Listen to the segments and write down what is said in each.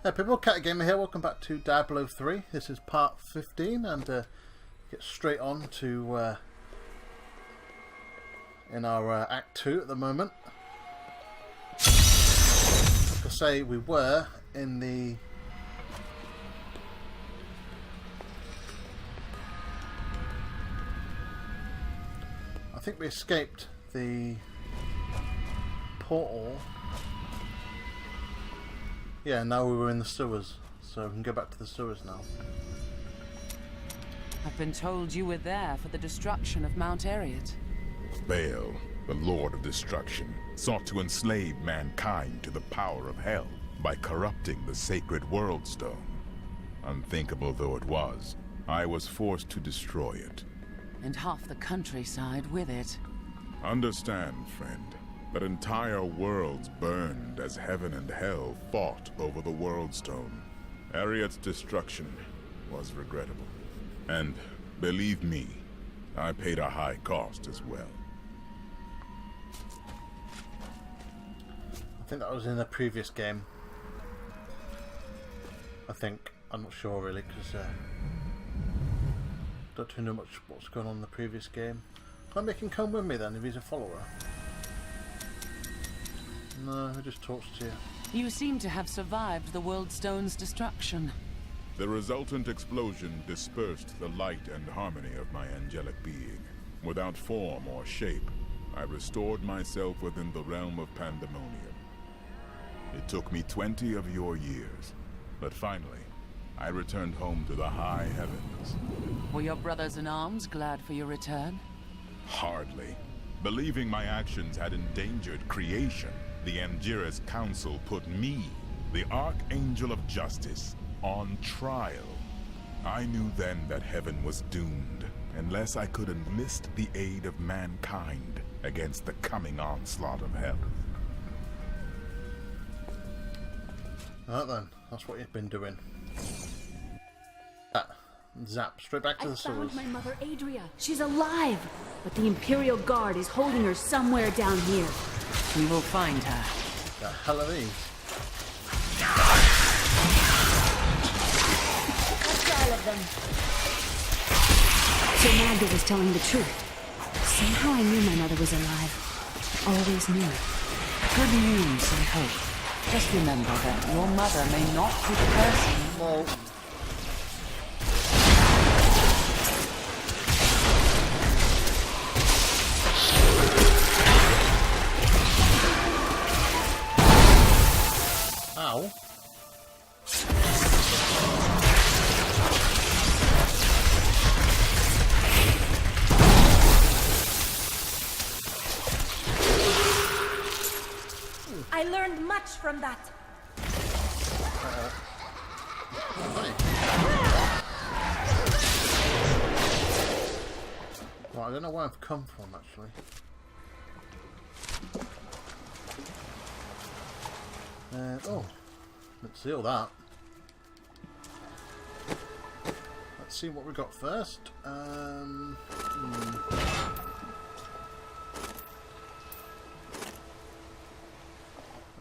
Hey people, Catty Gamer here. Welcome back to Diablo 3. This is part 15 and get straight on to in our Act 2 at the moment. Like I say, we were in the I think we escaped the portal. Yeah, now we were in the sewers, so we can go back to the sewers now. I've been told you were there for the destruction of Mount Ariat. Baal, the Lord of Destruction, sought to enslave mankind to the power of hell by corrupting the sacred World Stone. Unthinkable though it was, I was forced to destroy it. And half the countryside with it. Understand, friend, that entire worlds burned as heaven and hell fought over the World Stone. Ariat's destruction was regrettable. And, believe me, I paid a high cost as well. I think that was in the previous game. I think. I'm not sure really, because don't too know much what's going on in the previous game. Can I make him come with me then, if he's a follower? No, he just talks to you. You seem to have survived the World Stone's destruction. The resultant explosion dispersed the light and harmony of my angelic being. Without form or shape, I restored myself within the realm of pandemonium. It took me 20 of your years, but finally, I returned home to the high heavens. Were your brothers in arms glad for your return? Hardly. Believing my actions had endangered creation, the Angiras Council put me, the Archangel of Justice, on trial. I knew then that heaven was doomed, unless I could enlist the aid of mankind against the coming onslaught of hell. Alright then, that's what you've been doing. Zap, straight back to the sewers. I found my mother Adria. She's alive, but the Imperial Guard is holding her somewhere down here. We will find her. The hell are these? That's all of them. So Magda was telling the truth. Somehow I knew my mother was alive. Always knew. Good news, I hope. Just remember that your mother may not be the person. Well, ow. I learned much from that. Well, I don't know where I've come from actually. Oh, let's see all that. Let's see what we got first.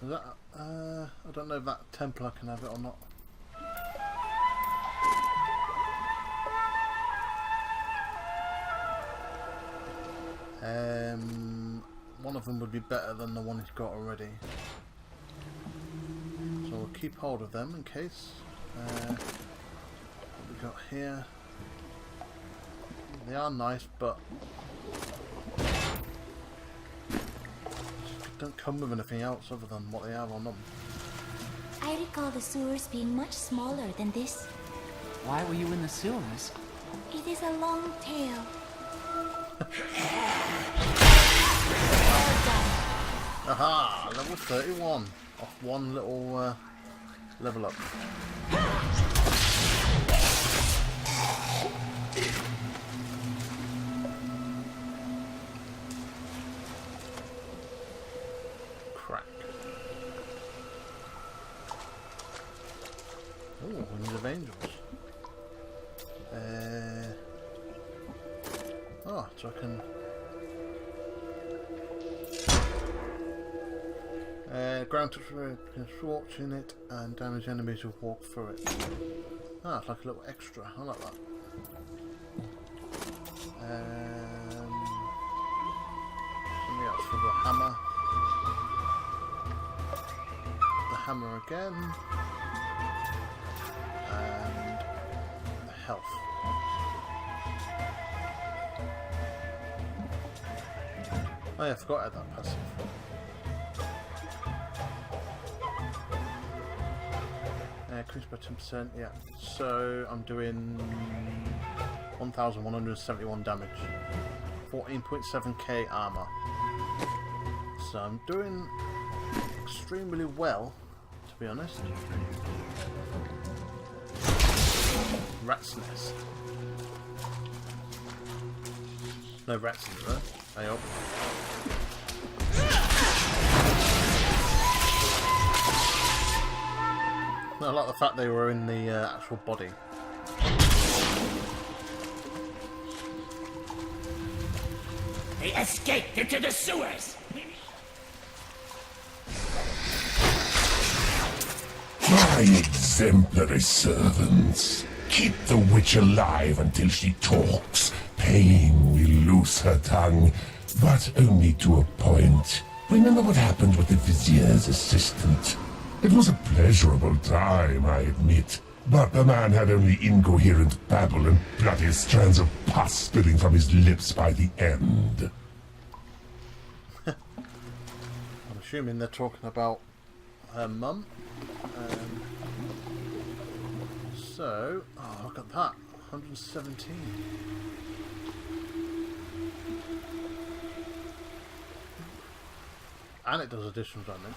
Is that, I don't know if that Templar can have it or not. One of them would be better than the one he's got already. So we'll keep hold of them in case. What we got here? They are nice, but don't come with anything else other than what they have on them. I recall the sewers being much smaller than this. Why were you in the sewers? It is a long tale. Aha! Level 31 off one little level up. Crack. Oh, Wings of Angels. Oh, so I can Ground touch watching it and damage enemies who walk through it. Ah, it's like a little extra. I like that. Something else for the hammer. The hammer again. And the health. Oh yeah, I forgot I had that passive. Increased by 10%, yeah. So I'm doing 1,171 damage. 14.7k armour. So I'm doing extremely well, to be honest. Rat's nest. No rats in there, I hope. I like the fact they were in the actual body. They escaped into the sewers! My exemplary servants. Keep the witch alive until she talks. Pain will loose her tongue, but only to a point. Remember what happened with the vizier's assistant? It was a pleasurable time, I admit. But the man had only incoherent babble and bloody strands of pus spilling from his lips by the end. I'm assuming they're talking about her mum. So, oh, look at that. 117. And it does additional damage.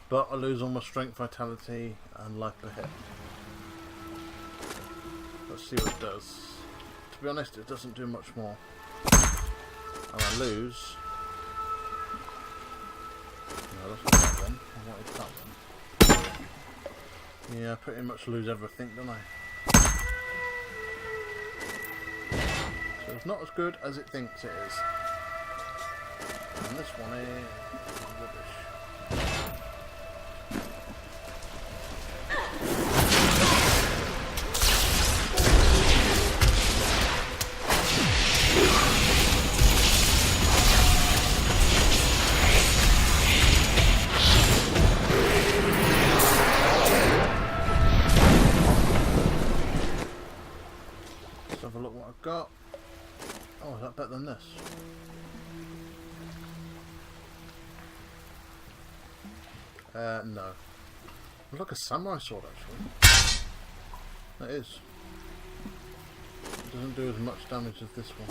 But I lose all my strength, vitality, and life per hit. Let's see what it does. To be honest, it doesn't do much more. And I lose. No, that's not that one. I wanted that one. Yeah, I pretty much lose everything, don't I? So it's not as good as it thinks it is. And this one is rubbish. Got. Oh, is that better than this? No. It's like a samurai sword, actually. That is. It doesn't do as much damage as this one.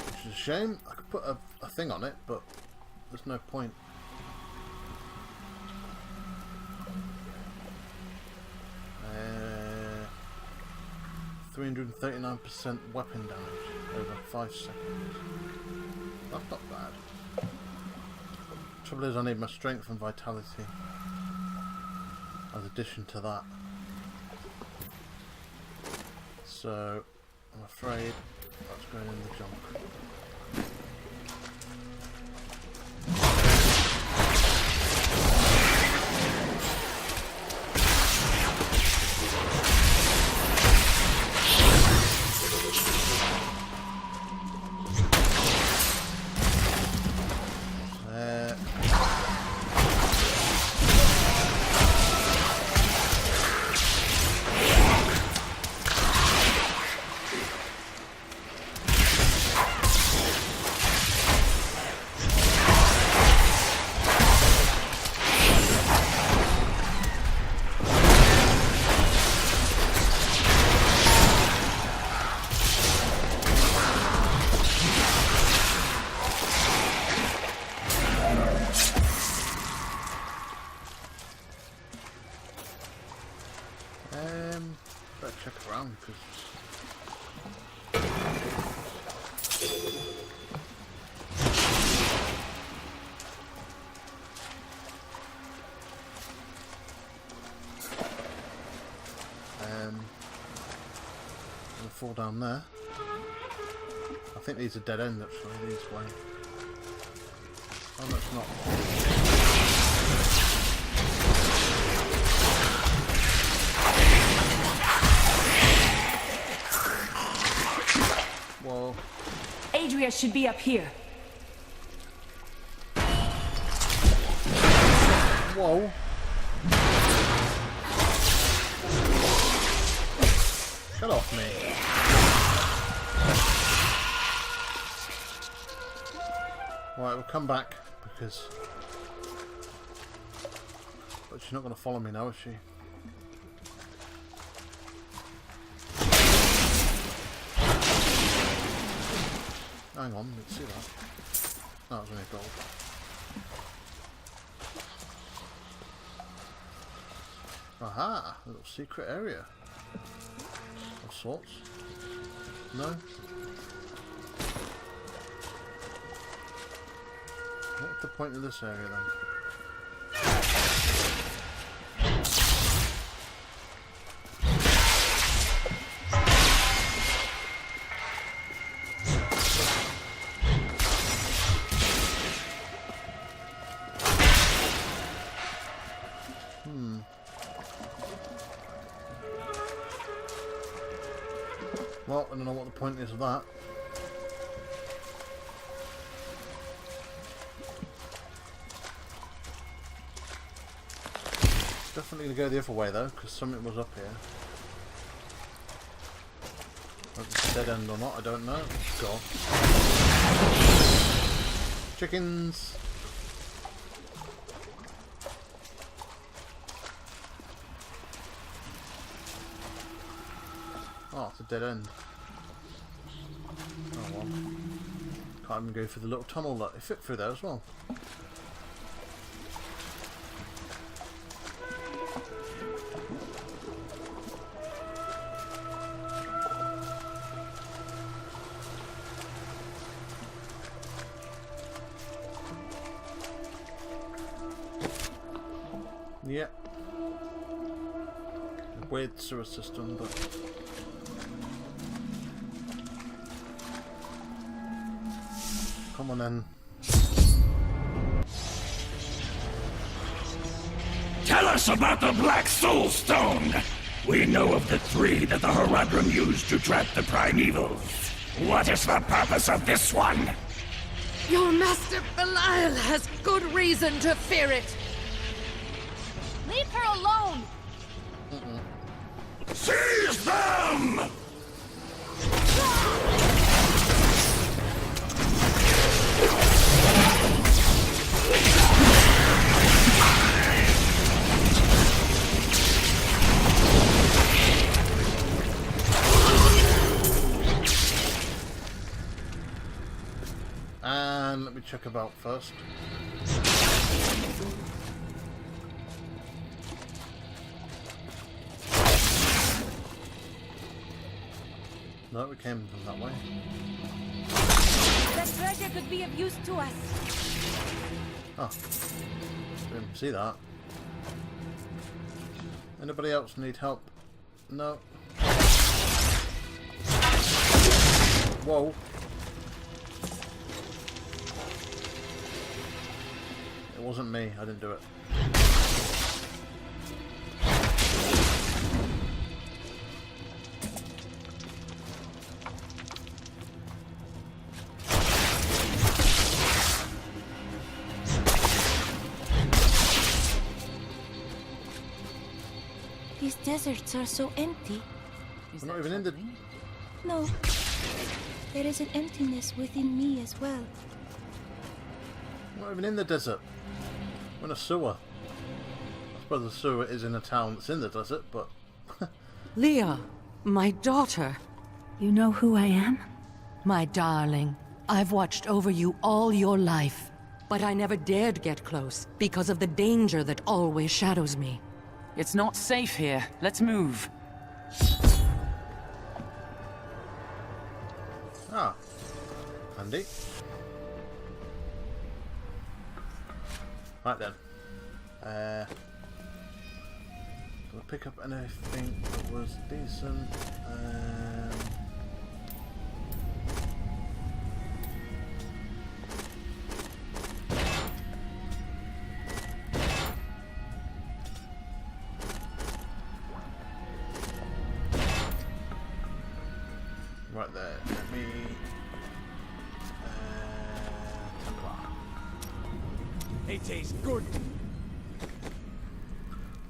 Which is a shame. I could put a thing on it, but there's no point. 339% weapon damage over 5 seconds. That's not bad. Trouble is, I need my strength and vitality as addition to that. So I'm afraid that's going in the junk. Better check around because gonna fall down there. I think these are dead end actually, these way. Oh, no, it's not. Whoa. Adria should be up here. Whoa. Get off me. Right, we'll come back because... But she's not going to follow me now, is she? Hang on, let's see that. That was only gold. Aha! A little secret area. Of sorts. No? What's the point of this area then? Well, I don't know what the point is of that. Definitely going to go the other way though, because something was up here. Whether it's a dead end or not, I don't know. God. Chickens! Oh, it's a dead end. Oh well. Can't even go through the little tunnel that they fit through there as well. Yeah. A weird sewer system, but... Come on then. Tell us about the Black Soul Stone! We know of the 3 that the Horadrim used to trap the primevals. What is the purpose of this one? Your master Belial has good reason to fear it. Leave her alone! Seize them! And let me check about first. No, we came from that way. That treasure could be of use to us. Oh. Didn't see that. Anybody else need help? No. Whoa. It wasn't me, I didn't do it. These deserts are so empty. We're not even in the... No. There is an emptiness within me as well. We're not even in the desert. We're in a sewer. I suppose the sewer is in a town that's in the desert, but... Leah, my daughter. You know who I am? My darling, I've watched over you all your life. But I never dared get close because of the danger that always shadows me. It's not safe here. Let's move. Ah. Handy. Right then. We'll pick up anything that was decent. right there. Let me... It is good.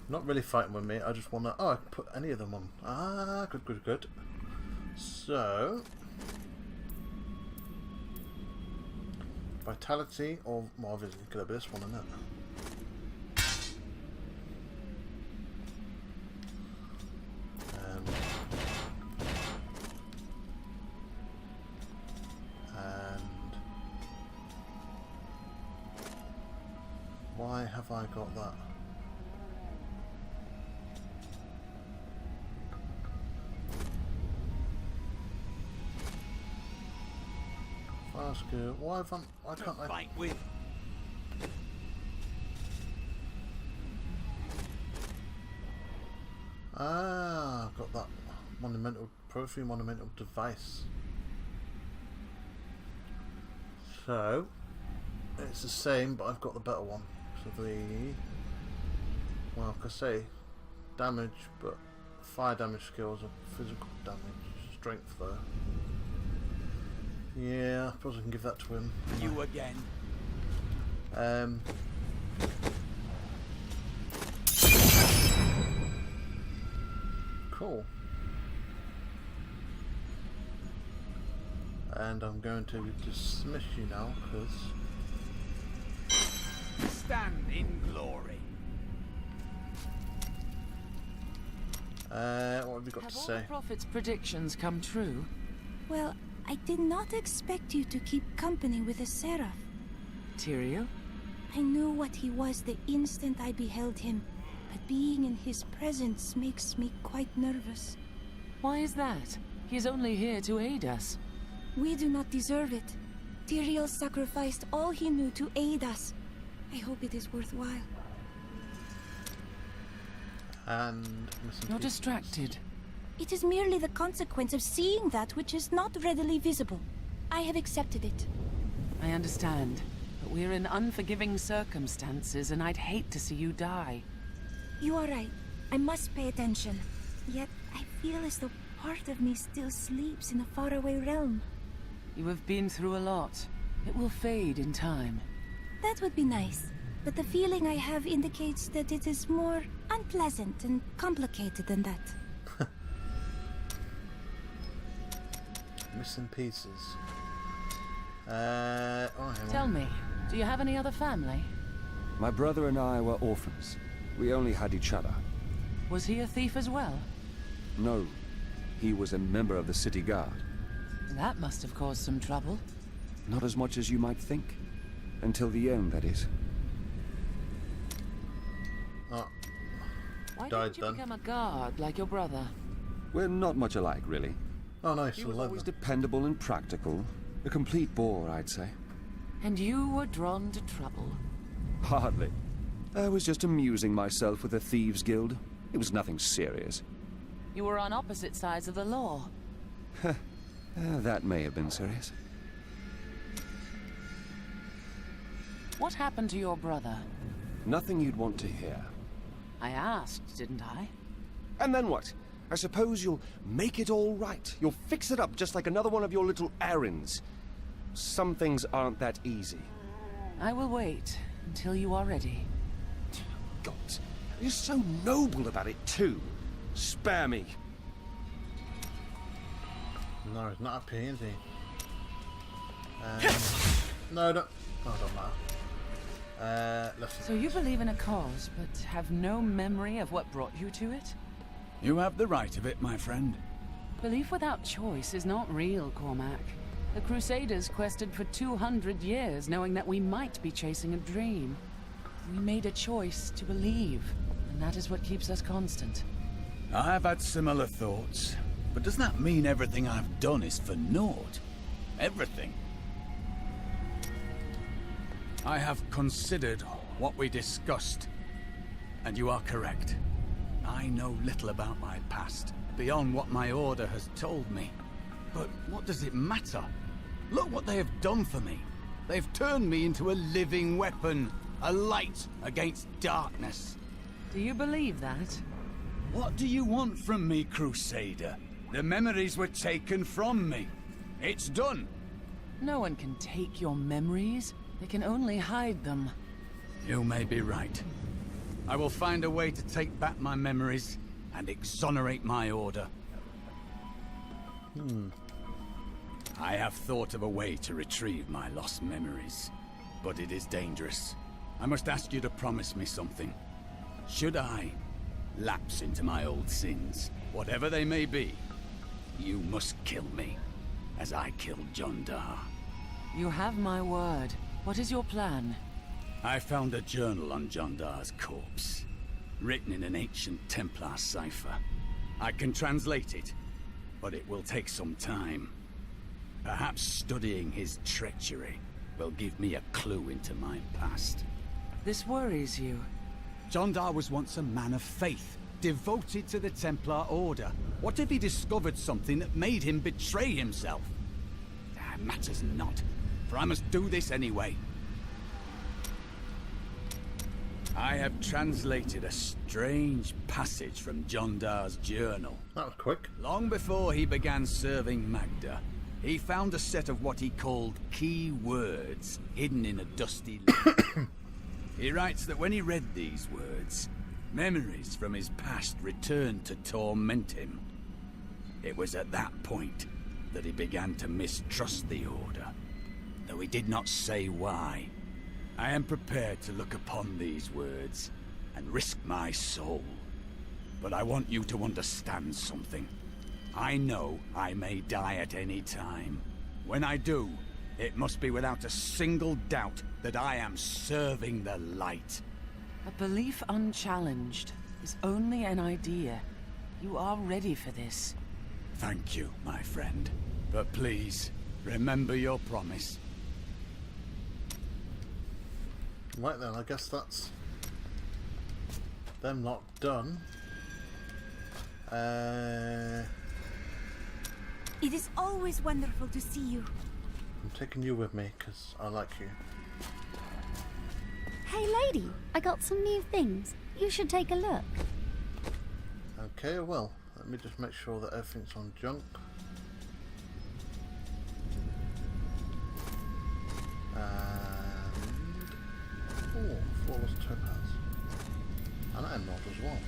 Not really fighting with me, I just want to... Oh, I can put any of them on. Ah, good, good, good. So... Vitality or Marvis, could be this one, isn't it? And why have I got that? Fast skill. Why can't I Fight with. Ah, I've got that monumental trophy, monumental device. So it's the same, but I've got the better one. So the, well, I could say damage, but fire damage skills are physical damage, strength though. Yeah, I suppose I can give that to him. You again. Cool. And I'm going to dismiss you now, because... Stand in glory. what have you got to Have all say? the prophet's predictions come true? Well, I did not expect you to keep company with a seraph. Tyrael? I knew what he was the instant I beheld him, but being in his presence makes me quite nervous. Why is that? He's only here to aid us. We do not deserve it. Tyrael sacrificed all he knew to aid us. I hope it is worthwhile. And You're distracted. It is merely the consequence of seeing that which is not readily visible. I have accepted it. I understand, but we're in unforgiving circumstances, and I'd hate to see you die. You are right. I must pay attention. Yet, I feel as though part of me still sleeps in a faraway realm. You have been through a lot. It will fade in time. That would be nice. But the feeling I have indicates that it is more unpleasant and complicated than that. missing pieces. Oh, hang on. Tell me, do you have any other family? My brother and I were orphans. We only had each other. Was he a thief as well? No, he was a member of the city guard. That must have caused some trouble. Not as much as you might think. Until the end, that is. Oh. Why Died didn't you then. become a guard like your brother? We're not much alike, really. Oh, nice. He I was love always that. dependable and practical. A complete bore, I'd say. And you were drawn to trouble. Hardly. I was just amusing myself with the Thieves' Guild. It was nothing serious. You were on opposite sides of the law. That may have been serious. What happened to your brother? Nothing you'd want to hear. I asked, didn't I? And then what? I suppose you'll make it all right. You'll fix it up just like another one of your little errands. Some things aren't that easy. I will wait until you are ready. God, you're so noble about it too. Spare me. No, it's not happy, is he? No, don't. Oh, don't matter. Let's. So you believe in a cause, but have no memory of what brought you to it? You have the right of it, my friend. Belief without choice is not real, Cormac. The Crusaders quested for 200 years, knowing that we might be chasing a dream. We made a choice to believe, and that is what keeps us constant. I've had similar thoughts, but does that mean everything I've done is for naught? Everything. I have considered what we discussed, and you are correct. I know little about my past, beyond what my order has told me. But what does it matter? Look what they have done for me. They've turned me into a living weapon, a light against darkness. Do you believe that? What do you want from me, Crusader? The memories were taken from me. It's done. No one can take your memories. They can only hide them. You may be right. I will find a way to take back my memories and exonerate my order. I have thought of a way to retrieve my lost memories, but it is dangerous. I must ask you to promise me something. Should I lapse into my old sins, whatever they may be, you must kill me, as I killed Jondar. You have my word. What is your plan? I found a journal on Jondar's corpse, written in an ancient Templar cipher. I can translate it, but it will take some time. Perhaps studying his treachery will give me a clue into my past. This worries you. Jondar was once a man of faith, devoted to the Templar Order. What if he discovered something that made him betray himself? Matters not, for I must do this anyway. I have translated a strange passage from Jondar's journal. That was quick. Long before he began serving Magda, he found a set of what he called key words hidden in a dusty lid. He writes that when he read these words, memories from his past returned to torment him. It was at that point that he began to mistrust the Order, though he did not say why. I am prepared to look upon these words and risk my soul. But I want you to understand something. I know I may die at any time. When I do, it must be without a single doubt that I am serving the light. A belief unchallenged is only an idea. You are ready for this. Thank you, my friend. But please, remember your promise. Right then, I guess that's them not done. It is always wonderful to see you. I'm taking you with me because I like you. Hey lady, I got some new things. You should take a look. Okay, well, let me just make sure that everything's on junk. And flawless topaz. And emerald as well.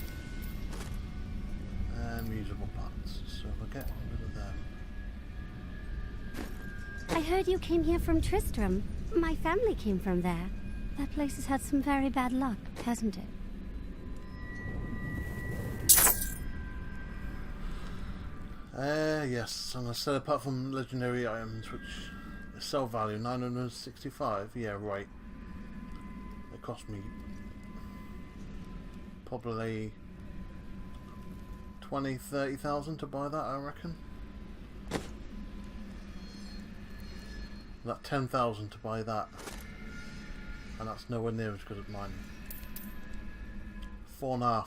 And usable parts. So we'll get rid of them. I heard you came here from Tristram. My family came from there. That place has had some very bad luck, hasn't it? Yes, and I said apart from legendary items, which sell value 965, yeah, right. They cost me probably 20,000-30,000 to buy that, I reckon. That 10,000 to buy that, and that's nowhere near as good as mine. 4.5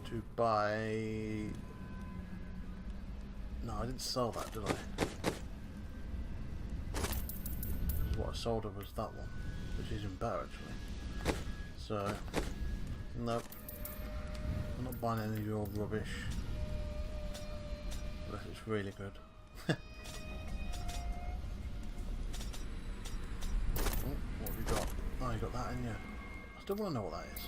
to buy. No, I didn't sell that, did I? Because what I sold her was that one, which is even better actually. So, nope. I'm not buying any of your rubbish. Unless it's really good. Oh, what have you got? Oh, you got that in you. I still want to know what that is.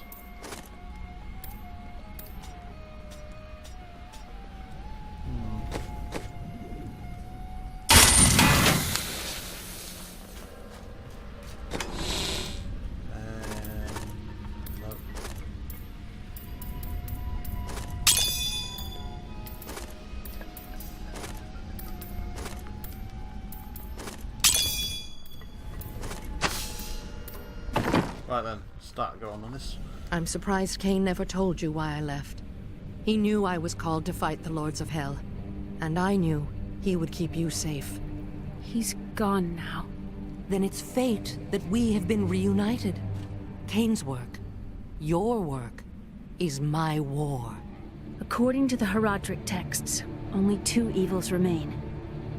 Right then, start going on this. I'm surprised Cain never told you why I left. He knew I was called to fight the Lords of Hell, and I knew he would keep you safe. He's gone now. Then it's fate that we have been reunited. Cain's work, your work, is my war. According to the Horadric texts, only two evils remain.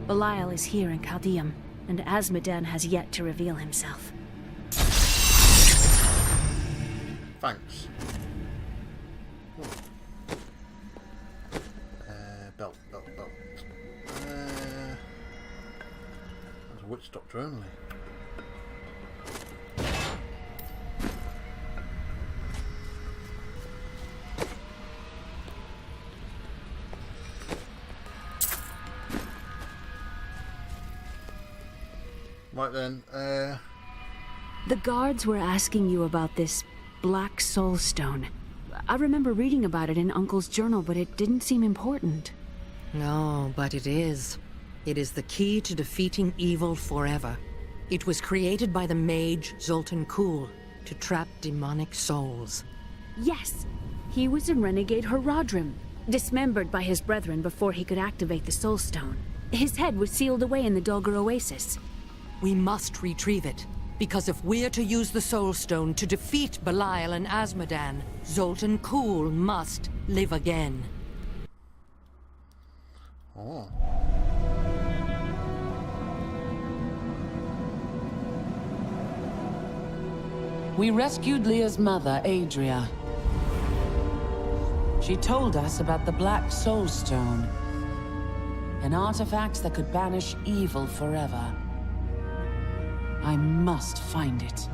Belial is here in Chaldeum, and Asmodan has yet to reveal himself. Thanks. Belt. Doctor only. Right then, The guards were asking you about this black soul stone. I remember reading about it in Uncle's journal, but it didn't seem important. No, but it is. It is the key to defeating evil forever. It was created by the mage Zoltan Kuhl to trap demonic souls. Yes, he was a renegade Horadrim, dismembered by his brethren before he could activate the soul stone. His head was sealed away in the Dahlgur Oasis. We must retrieve it, because if we're to use the soul stone to defeat Belial and Azmodan, Zoltan Kuhl must live again. oh. We rescued Leah's mother, Adria. She told us about the Black Soul Stone, an artifact that could banish evil forever. I must find it.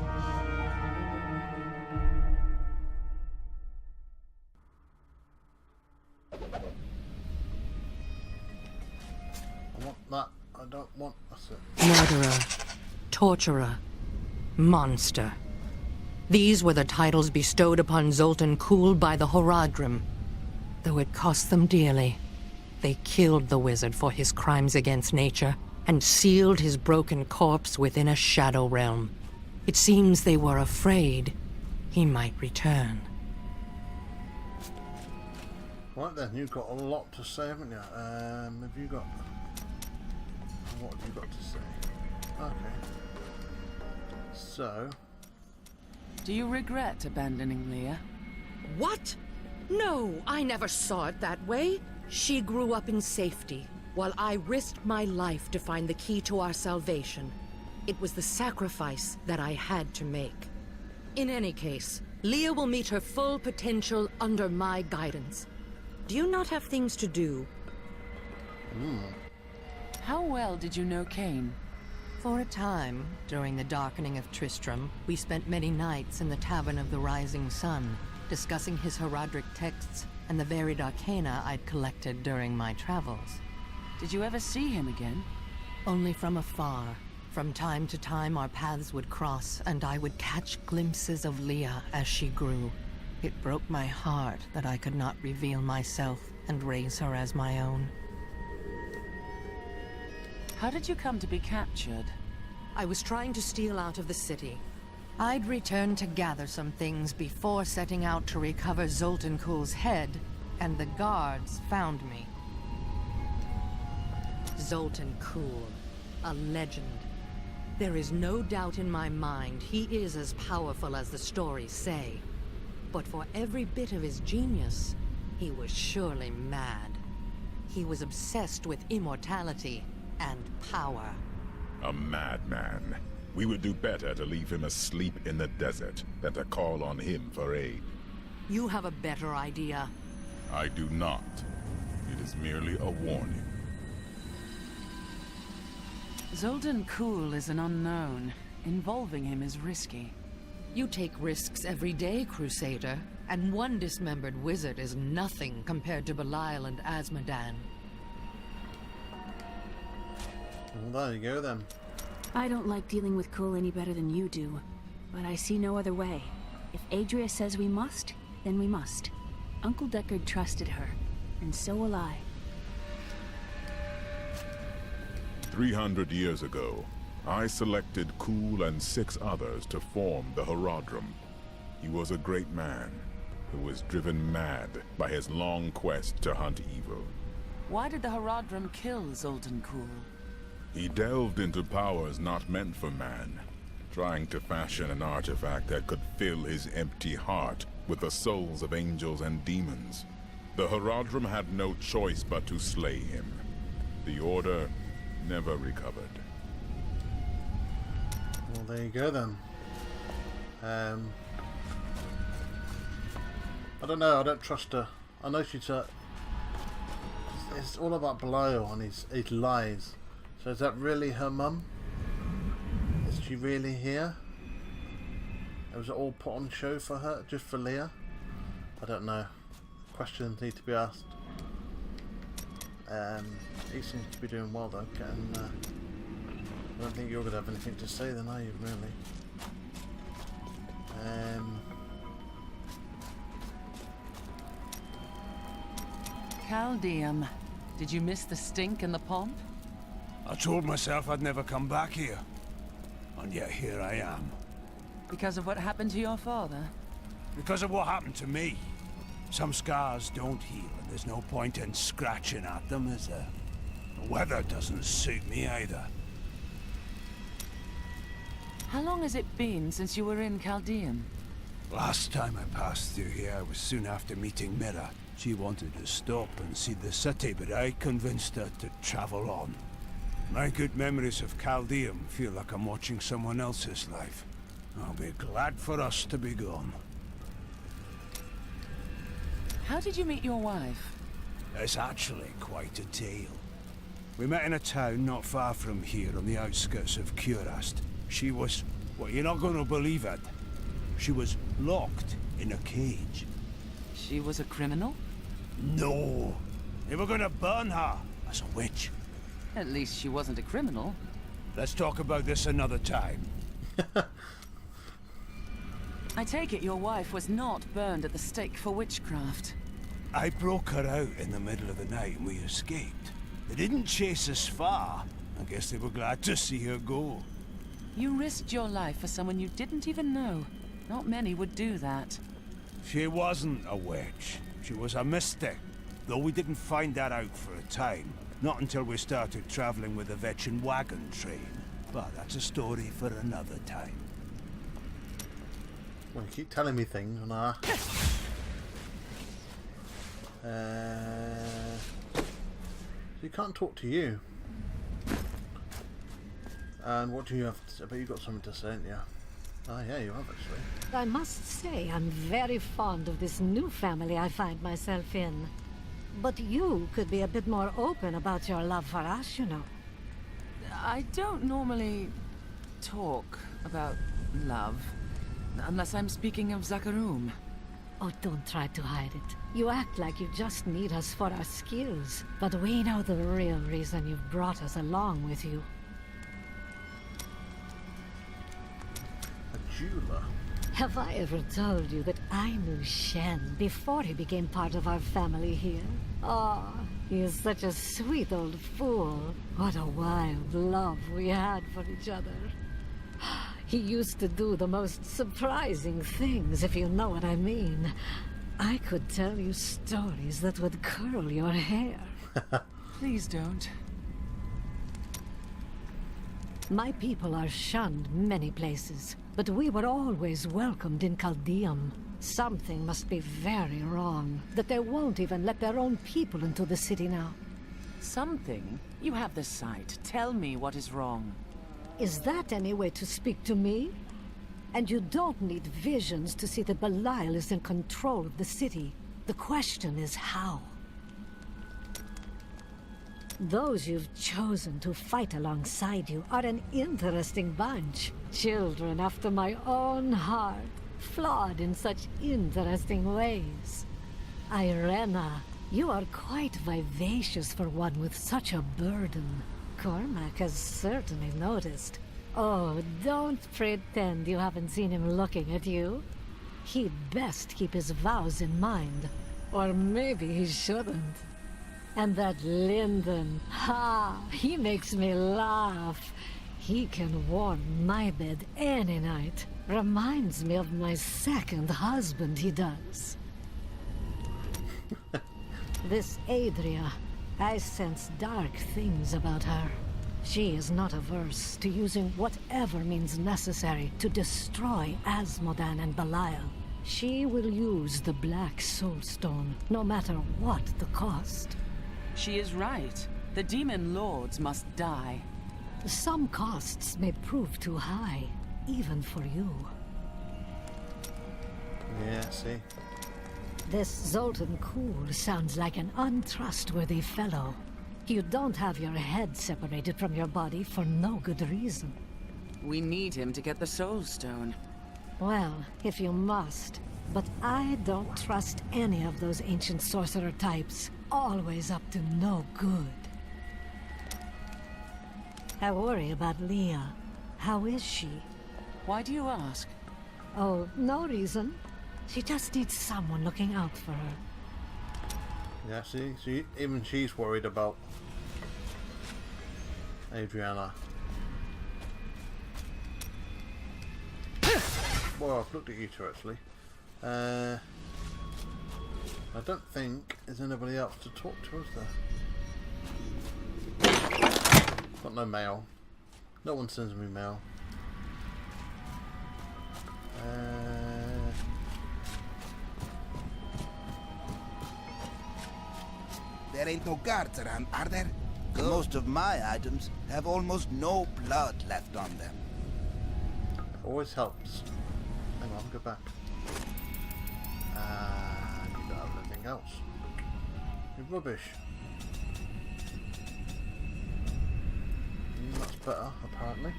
I want that. I don't want... That's it. Murderer, torturer, monster. These were the titles bestowed upon Zoltan Kuhl by the Horadrim. Though it cost them dearly, they killed the wizard for his crimes against nature and sealed his broken corpse within a shadow realm. It seems they were afraid he might return. Right then, you've got a lot to say, haven't you? Have you got... What have you got to say? Okay. So... Do you regret abandoning Leah? What? No, I never saw it that way. She grew up in safety, while I risked my life to find the key to our salvation. It was the sacrifice that I had to make. In any case, Leah will meet her full potential under my guidance. Do you not have things to do? How well did you know Cain? For a time, during the darkening of Tristram, we spent many nights in the Tavern of the Rising Sun, discussing his Horadric texts and the varied arcana I'd collected during my travels. Did you ever see him again? Only from afar. From time to time our paths would cross, and I would catch glimpses of Leah as she grew. It broke my heart that I could not reveal myself and raise her as my own. How did you come to be captured? I was trying to steal out of the city. I'd returned to gather some things before setting out to recover Zoltan Kuhl's head, and the guards found me. Zoltan Kuhl, a legend. There is no doubt in my mind he is as powerful as the stories say. But for every bit of his genius, he was surely mad. He was obsessed with immortality and power. A madman. We would do better to leave him asleep in the desert than to call on him for aid. You have a better idea. I do not. It is merely a warning. Zoltan Kuhl is an unknown. Involving him is risky. You take risks every day, Crusader, and one dismembered wizard is nothing compared to Belial and Azmodan. Well, there you go then. I don't like dealing with Kuhl any better than you do, but I see no other way. If Adria says we must, then we must. Uncle Deckard trusted her, and so will I. 300 years ago, I selected Kuhl and 6 others to form the Horadrim. He was a great man who was driven mad by his long quest to hunt evil. Why did the Horadrim kill Zoltan Kuhl? He delved into powers not meant for man, trying to fashion an artifact that could fill his empty heart with the souls of angels and demons. The Horadrim had no choice but to slay him. The Order never recovered. Well, there you go then. I don't know, I don't trust her. I know she's it's all about Belial and his lies. So is that really her mum? she really here? Was it all put on show for her, just for Leah? I don't know. Questions need to be asked. He seems to be doing well though. Getting, I don't think you're going to have anything to say then, are you, really? Caldeum. Did you miss the stink and the pomp? I told myself I'd never come back here. And yet here I am. Because of what happened to your father? Because of what happened to me. Some scars don't heal, and there's no point in scratching at them, is there? The weather doesn't suit me either. How long has it been since you were in Caldeum? Last time I passed through here was soon after meeting Mira. She wanted to stop and see the city, but I convinced her to travel on. My good memories of Caldeum feel like I'm watching someone else's life. I'll be glad for us to be gone. How did you meet your wife? It's actually quite a tale. We met in a town not far from here on the outskirts of Curast. She was... well, you're not going to believe it. She was locked in a cage. She was a criminal? No. They were going to burn her as a witch. At least she wasn't a criminal. Let's talk about this another time. I take it your wife was not burned at the stake for witchcraft. I broke her out in the middle of the night and we escaped. They didn't chase us far. I guess they were glad to see her go. You risked your life for someone you didn't even know. Not many would do that. She wasn't a witch. She was a mystic. Though we didn't find that out for a time. Not until we started traveling with the Vetchin wagon train. But that's a story for another time. Well, you keep telling me things and you can't talk to you. And what do you have to say? But you've got something to say, haven't you? Ah, yeah, you have actually. I must say, I'm very fond of this new family I find myself in. But you could be a bit more open about your love for us, you know. I don't normally talk about love, unless I'm speaking of Zakarum. Oh, don't try to hide it. You act like you just need us for our skills. But we know the real reason you've brought us along with you. A jeweler? Have I ever told you that I knew Shen before he became part of our family here? Oh, he is such a sweet old fool. What a wild love we had for each other. He used to do the most surprising things, if you know what I mean. I could tell you stories that would curl your hair. Please don't. My people are shunned many places, but we were always welcomed in Caldeum. Something must be very wrong, that they won't even let their own people into the city now. Something? You have the sight. Tell me what is wrong. Is that any way to speak to me? And you don't need visions to see that Belial is in control of the city. The question is how. Those you've chosen to fight alongside you are an interesting bunch. Children after my own heart, flawed in such interesting ways. Irena, you are quite vivacious for one with such a burden. Cormac has certainly noticed. Oh, don't pretend you haven't seen him looking at you. He'd best keep his vows in mind. Or maybe he shouldn't. And that Lyndon, he makes me laugh. He can warm my bed any night. Reminds me of my second husband, he does. This Adria, I sense dark things about her. She is not averse to using whatever means necessary to destroy Asmodan and Belial. She will use the Black Soulstone, no matter what the cost. She is right. The demon lords must die. Some costs may prove too high, even for you. Yeah, see. This Zoltan Kuhl sounds like an untrustworthy fellow. You don't have your head separated from your body for no good reason. We need him to get the Soul Stone. Well, if you must. But I don't trust any of those ancient sorcerer types. Always up to no good. I worry about Leah. How is she? Why do you ask? Oh, no reason. She just needs someone looking out for her. Yeah, see, even she's worried about Adriana. Well, I've looked at you two actually. I don't think there's anybody else to talk to, is there? Got no mail. No one sends me mail. There ain't no guards around, are there? Most of my items have almost no blood left on them. Always helps. Hang on, go back. You don't have anything else. You're rubbish. That's better, apparently.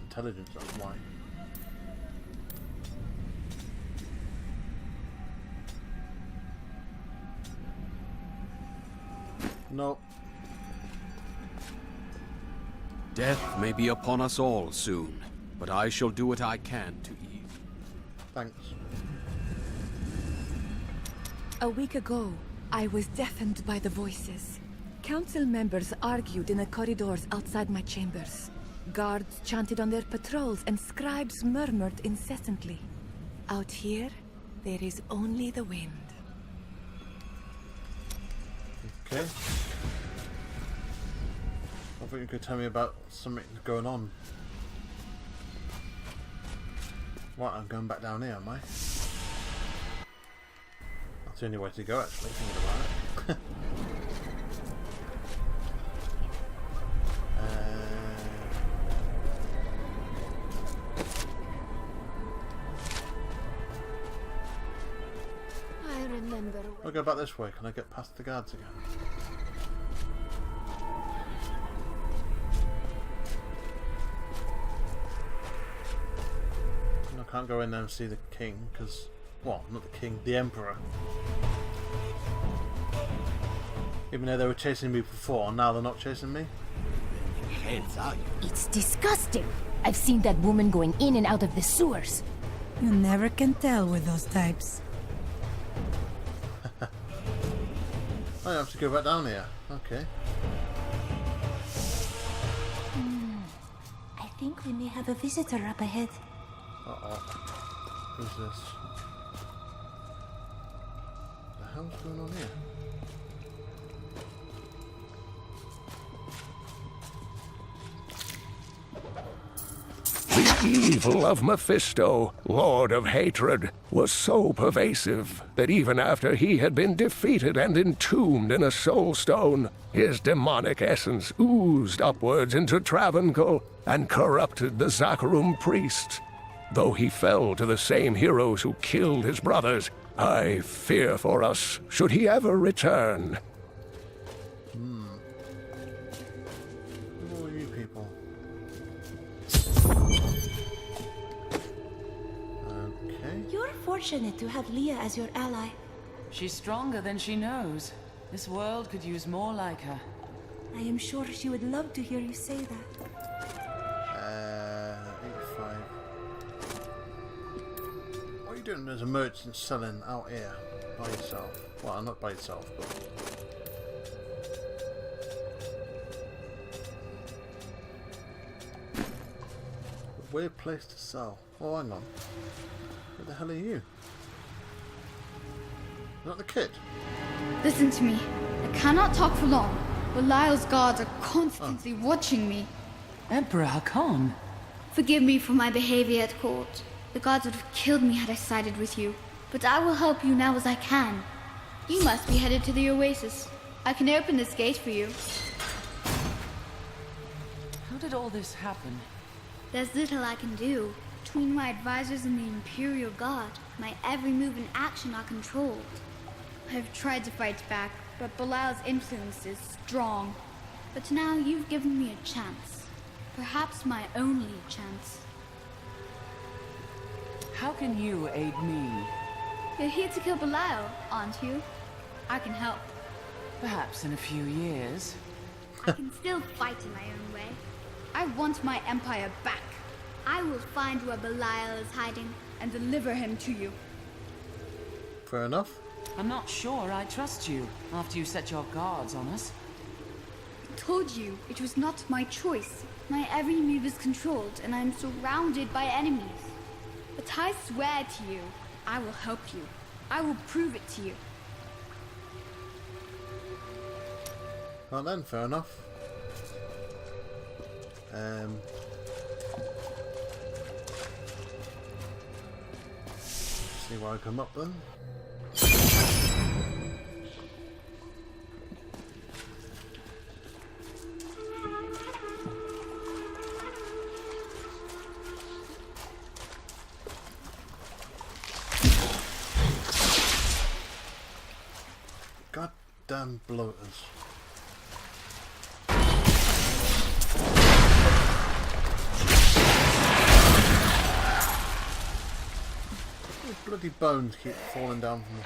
Intelligence, that's why. Nope. Death may be upon us all soon, but I shall do what I can to ease. Thanks. A week ago, I was deafened by the voices. Council members argued in the corridors outside my chambers. Guards chanted on their patrols and scribes murmured incessantly. Out here, there is only the wind. Okay. I thought you could tell me about something going on. Right, I'm going back down here, am I? That's the only way to go, actually, thinking about it. I remember. I'll go back this way. Can I get past the guards again? I can't go in there and see the king, because... Well, not the king, the emperor. Even though they were chasing me before, now they're not chasing me? It's disgusting. I've seen that woman going in and out of the sewers. You never can tell with those types. I have to go back down here. Okay. I think we may have a visitor up ahead. Uh-oh. Who's this? What the hell's going on here? The evil of Mephisto, Lord of Hatred, was so pervasive that even after he had been defeated and entombed in a soul stone, his demonic essence oozed upwards into Travancore and corrupted the Zakharum priests. Though he fell to the same heroes who killed his brothers, I fear for us should he ever return. Who are you people? Okay. You're fortunate to have Leah as your ally. She's stronger than she knows. This world could use more like her. I am sure she would love to hear you say that. 85. What are you doing as a merchant selling out here by yourself? Well, not by yourself, but... A weird place to sell. Oh, hang on. What the hell are you? Not the kid? Listen to me. I cannot talk for long. Belial's guards are constantly watching me. Emperor Hakan. Forgive me for my behavior at court. The gods would have killed me had I sided with you. But I will help you now as I can. You must be headed to the Oasis. I can open this gate for you. How did all this happen? There's little I can do. Between my advisors and the Imperial Guard, my every move and action are controlled. I've tried to fight back, but Belial's influence is strong. But now you've given me a chance. Perhaps my only chance. How can you aid me? You're here to kill Belial, aren't you? I can help. Perhaps in a few years. I can still fight in my own way. I want my empire back. I will find where Belial is hiding and deliver him to you. Fair enough. I'm not sure I trust you after you set your guards on us. I told you it was not my choice. My every move is controlled and I am surrounded by enemies. But I swear to you, I will help you. I will prove it to you. Well then, fair enough. See where I come up then. Goddamn bloaters. Bloody bones keep falling down from me.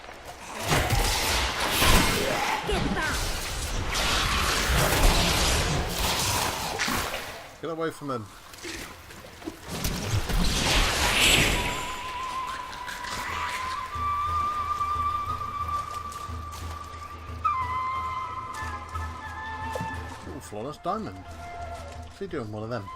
Get away from him. Ooh, flawless diamond. What's he doing, one of them?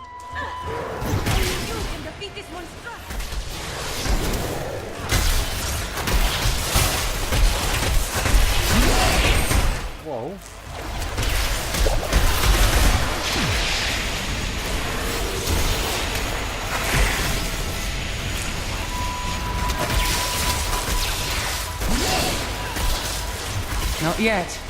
Whoa. Not yet.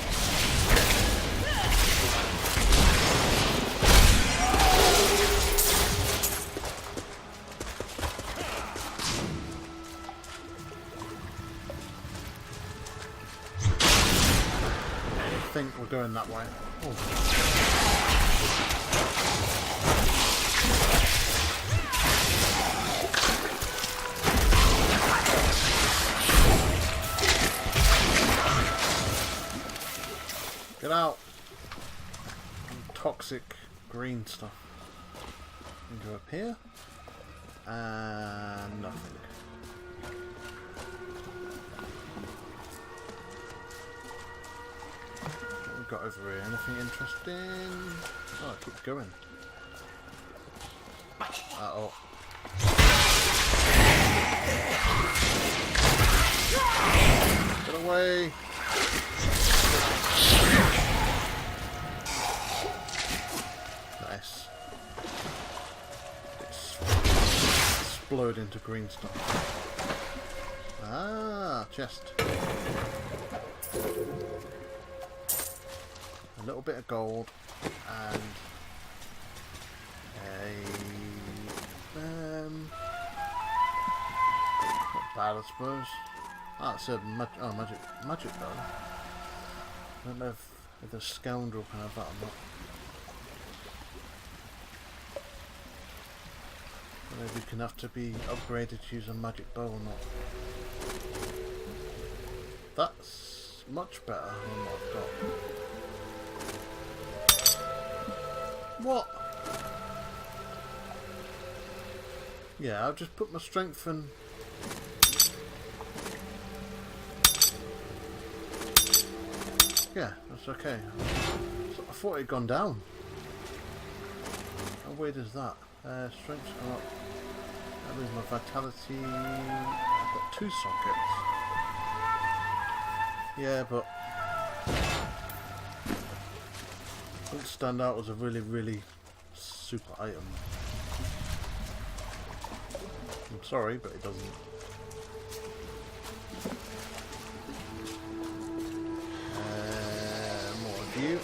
I think we're going that way. Oh. Get out! Toxic green stuff. We can go up here. And nothing. Got over here. Anything interesting? Oh, it keeps going. Uh-oh. Get away! Nice. Explode into green stuff. Ah, chest. A little bit of gold and a not bad, I suppose. Ah, it's a magic bow. I don't know if the scoundrel can have that or not. Maybe it can have to be upgraded to use a magic bow or not. That's much better than what I've got. What? Yeah, I'll just put my strength and... Yeah, that's okay. I thought it had gone down. How weird is that? Strength's gone up. That means my vitality... I've got 2 sockets. Yeah, but... Doesn't stand out as a really super item. I'm sorry, but it doesn't. More of you.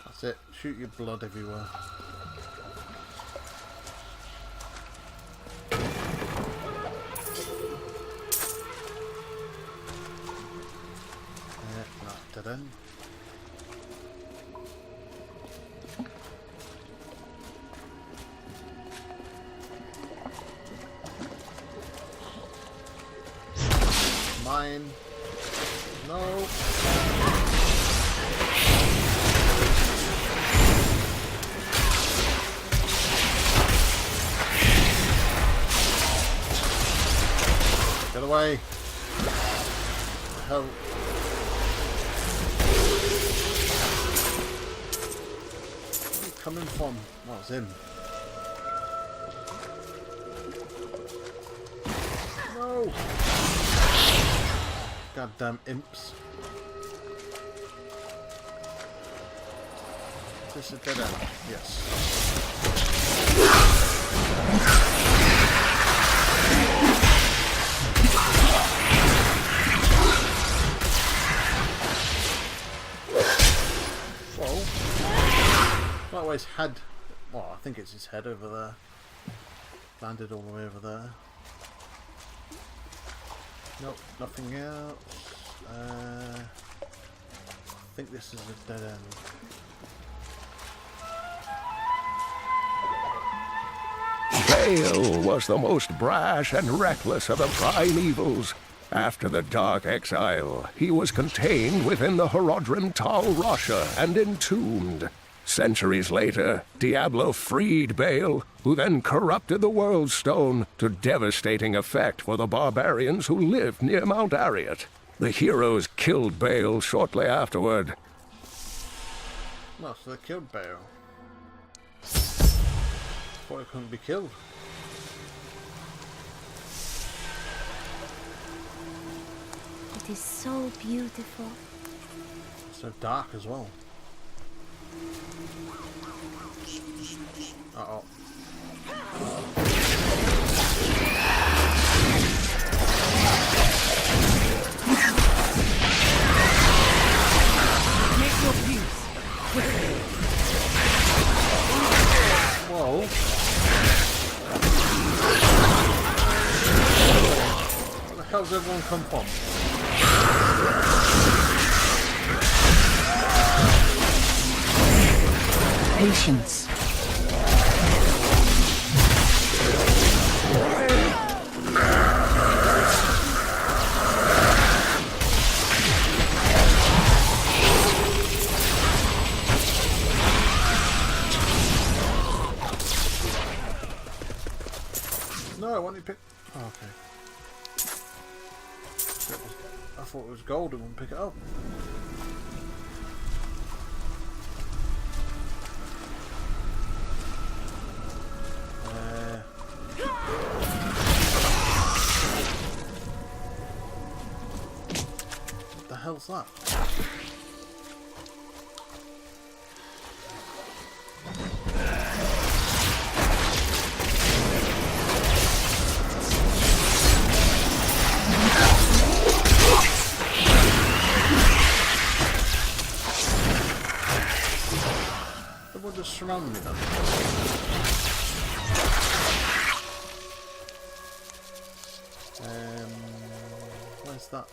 That's it. Shoot your blood everywhere. dead end. Mine. No. Get away. Hell. Where are you coming from? Oh, it's him. No. Goddamn imps. Is this a dead end? Yes. Whoa. That way his head. Well, I think it's his head over there. Landed all the way over there. Nope, nothing else. I think this is a dead end. Bale was the most brash and reckless of the primevals. After the Dark Exile, he was contained within the Horadrim Tal Rasha and entombed. Centuries later, Diablo freed Bale, who then corrupted the World Stone to devastating effect for the barbarians who lived near Mount Ariat. The heroes killed Bale shortly afterward. Well, so they killed Bale. Thought he couldn't be killed. It is so beautiful. So dark as well. Uh-oh. Make your peace. Quickly. Whoa. Where the hell's everyone come from? Patience. No, I want you to pick. Oh, okay. I thought it was gold and wouldn't pick it up. What the hell's that? Everyone just surround me then. Where's that?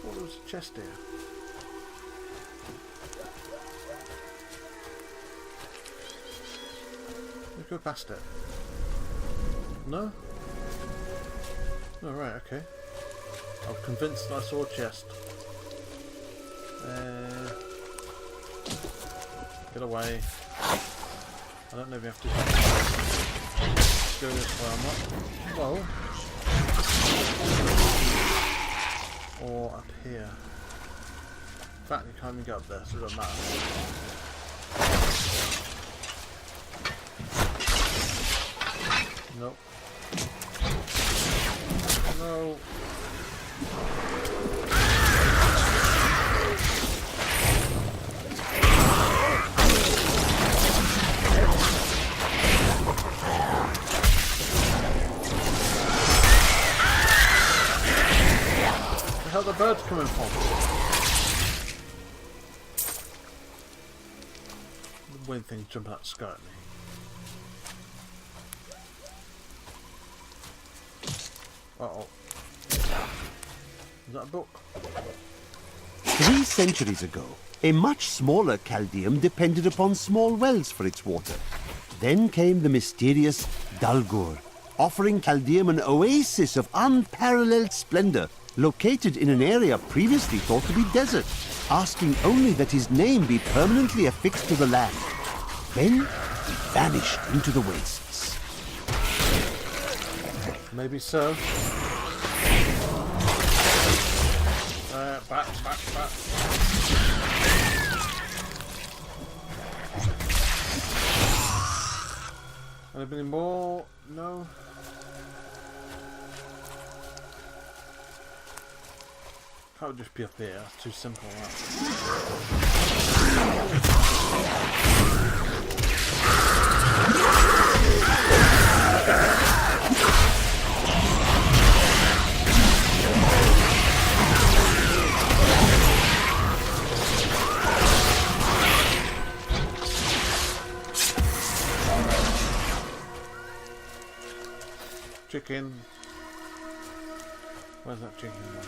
Oh, there was a chest here. We go past it. No? Oh, right, okay. I was convinced I saw a chest. Get away. I don't know if you have to go this way or not. Whoa. Or up here. In fact, you can't even get up there, so it doesn't matter. Nope. No. Where the hell are the birds coming from? The weird things jumping out the sky at me. Uh oh. Is that a book? 3 centuries ago, a much smaller Chaldeum depended upon small wells for its water. Then came the mysterious Dahlgur, offering Chaldeum an oasis of unparalleled splendor, located in an area previously thought to be desert, asking only that his name be permanently affixed to the land. Then he vanished into the wastes. Maybe so. Back. Any more? No. Can't just be up here. That's too simple. Chicken. Where's that chicken one?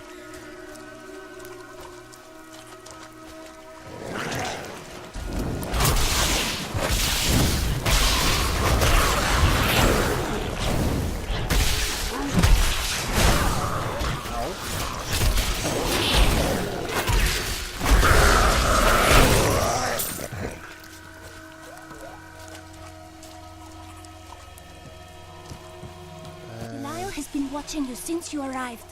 Watching you since you arrived.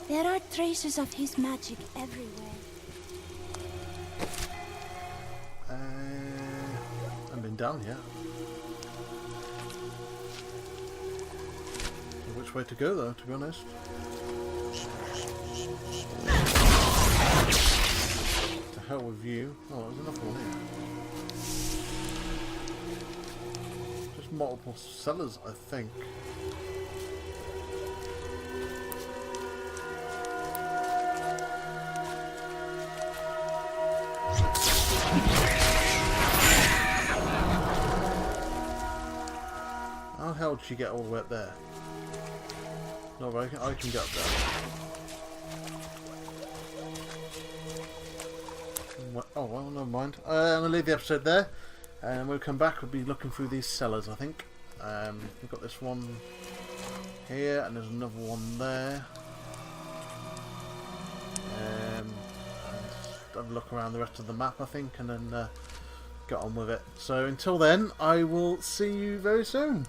There are traces of his magic everywhere. I haven't been down yet. So which way to go though, to be honest? To hell with you. Oh, there's another one here. Just multiple cellars, I think. How the hell did she get all the way up there? No, but I can get up there. Oh well, never mind. I'm going to leave the episode there, and when we come back we'll be looking through these cellars, I think. We've got this one here, and there's another one there. Have a look around the rest of the map, I think, and then get on with it. So until then, I will see you very soon.